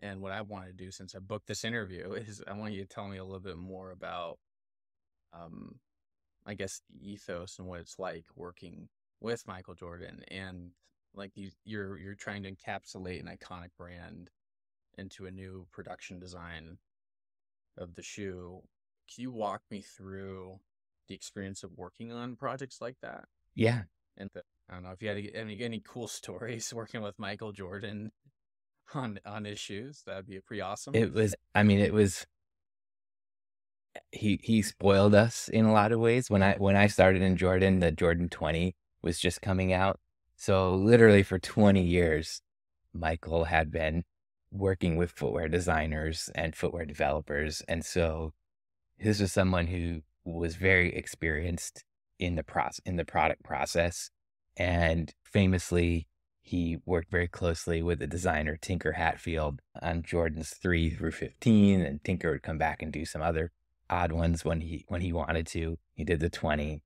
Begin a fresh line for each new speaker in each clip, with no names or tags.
And what I want to do since I booked this interview is I want you to tell me a little bit more about, um, I guess, the ethos and what it's like working with Michael Jordan, and like you're trying to encapsulate an iconic brand into a new production design of the shoe. Can you walk me through the experience of working on projects like that?
Yeah,
And I don't know if you had any cool stories working with Michael Jordan on his shoes. That'd be pretty awesome.
I mean, he spoiled us in a lot of ways. When I started in Jordan, the Jordan 20 was just coming out. So literally for 20 years, Michael had been working with footwear designers and footwear developers. And so this was someone who was very experienced in the product process. And famously, he worked very closely with the designer Tinker Hatfield on Jordans 3 through 15, and Tinker would come back and do some other odd ones when he wanted to. He did the 20.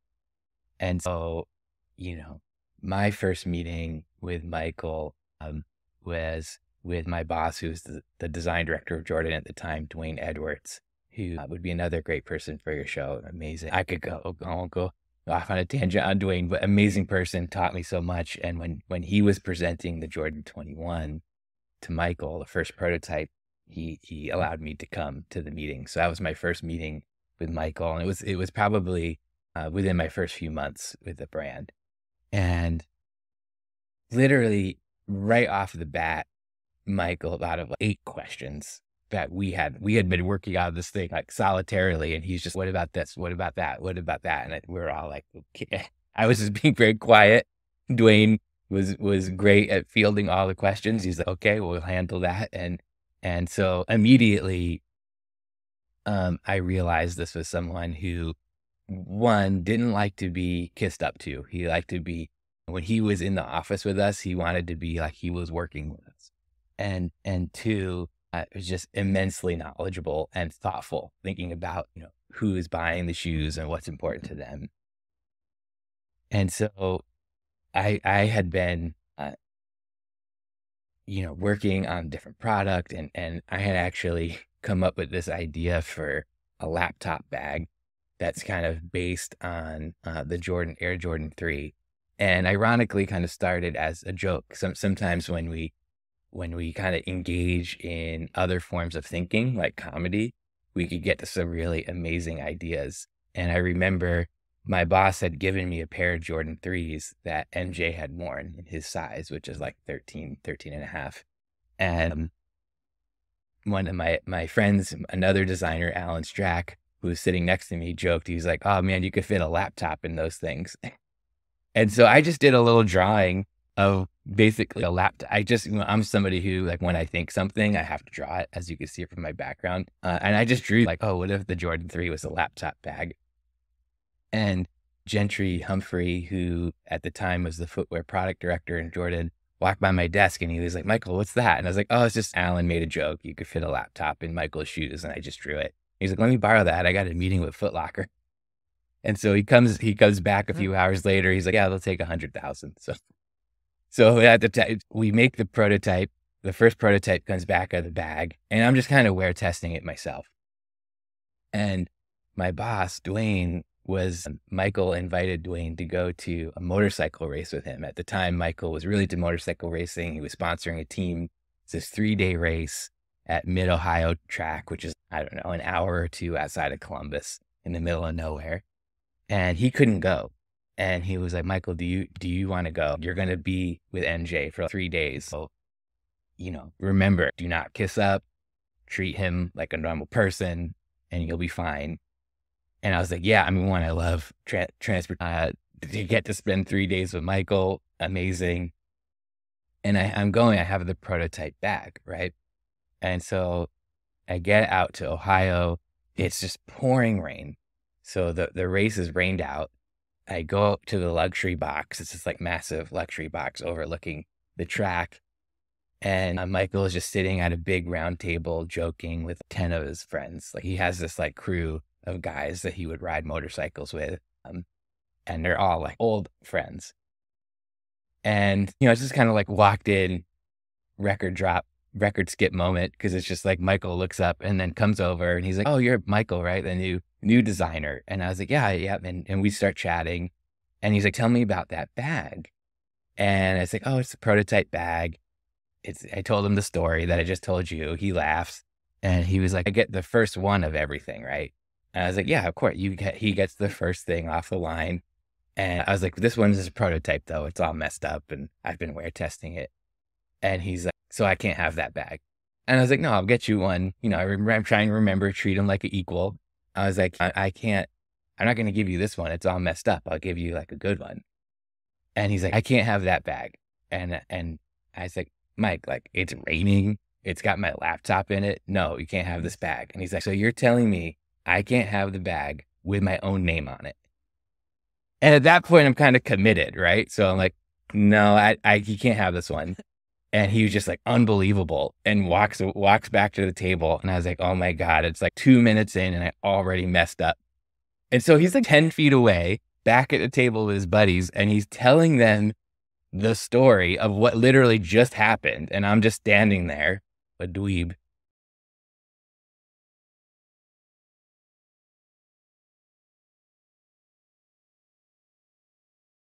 And so, you know, my first meeting with Michael was with my boss, who was the design director of Jordan at the time, Dwayne Edwards, who would be another great person for your show. Amazing. I could go off on a tangent on Dwayne, but amazing person, taught me so much. And when he was presenting the Jordan 21 to Michael, the first prototype, he allowed me to come to the meeting. So that was my first meeting with Michael, and it was probably within my first few months with the brand. And literally right off the bat, Michael thought of like 8 questions that we had been working on this thing like solitarily, and he's just, what about this? What about that? What about that? And we're all like, okay. I was just being very quiet. Dwayne was great at fielding all the questions. He's like, okay, we'll handle that. And so immediately, I realized this was someone who, one, didn't like to be kissed up to. He liked to be, when he was in the office with us, he wanted to be like he was working with us. And two, was just immensely knowledgeable and thoughtful, thinking about, who is buying the shoes and what's important to them. And so I had been, working on different product, and I had actually come up with this idea for a laptop bag that's kind of based on the Air Jordan 3. And ironically kind of started as a joke. Sometimes when we kind of engage in other forms of thinking, like comedy, we could get to some really amazing ideas. And I remember my boss had given me a pair of Jordan 3s that MJ had worn in his size, which is like 13 and a half. And one of my friends, another designer, Alan Strack, who was sitting next to me, joked, he was like, oh man, you could fit a laptop in those things. And so I just did a little drawing of basically a laptop. I'm somebody who, like, when I think something, I have to draw it, as you can see from my background. And I just drew like, oh, what if the Jordan 3 was a laptop bag? And Gentry Humphrey, who at the time was the footwear product director in Jordan, walked by my desk and he was like, Michael, what's that? And I was like, oh, it's just Alan made a joke. You could fit a laptop in Michael's shoes. And I just drew it. He's like, let me borrow that. I got a meeting with Foot Locker. And so he comes back a few hours later. He's like, yeah, they'll take 100,000. So at the time we make the prototype, the first prototype comes back out of the bag, and I'm just kind of wear testing it myself. And my boss, Dwayne, Michael invited Dwayne to go to a motorcycle race with him. At the time, Michael was really into motorcycle racing. He was sponsoring a team. It's this 3-day race at Mid-Ohio track, which is, I don't know, an hour or two outside of Columbus in the middle of nowhere. And he couldn't go. And he was like, Michael, do you want to go? You're going to be with NJ for 3 days. So, remember, do not kiss up, treat him like a normal person, and you'll be fine. And I was like, yeah, I mean, one, I love transport, to get to spend 3 days with Michael. Amazing. And I have the prototype bag, right? And so I get out to Ohio. It's just pouring rain. So the race is rained out. I go up to the luxury box. It's this like massive luxury box overlooking the track. And Michael is just sitting at a big round table joking with 10 of his friends. Like, he has this like crew of guys that he would ride motorcycles with. And they're all like old friends. And, it's just kind of like walked in, record drop, record skip moment because it's just like Michael looks up and then comes over and he's like, "Oh, you're Michael, right? The new designer." And I was like, "Yeah, yeah." And we start chatting, and he's like, "Tell me about that bag." And I was like, "Oh, it's a prototype bag." I told him the story that I just told you. He laughs, and he was like, "I get the first one of everything, right?" And I was like, "Yeah, of course." He gets the first thing off the line, and I was like, "This one is a prototype, though. It's all messed up, and I've been wear testing it." And he's like, "So I can't have that bag." And I was like, "No, I'll get you one." I'm trying to remember, treat him like an equal. I was like, I can't, I'm not going to give you this one. It's all messed up. I'll give you like a good one." And he's like, "I can't have that bag." And I was like, "Mike, like it's raining. It's got my laptop in it. No, you can't have this bag." And he's like, "So you're telling me I can't have the bag with my own name on it?" And at that point, I'm kind of committed, right? So I'm like, "No, you can't have this one." And he was just like unbelievable and walks back to the table. And I was like, "Oh my God, it's like 2 minutes in and I already messed up." And so he's like 10 feet away, back at the table with his buddies, and he's telling them the story of what literally just happened. And I'm just standing there, a dweeb,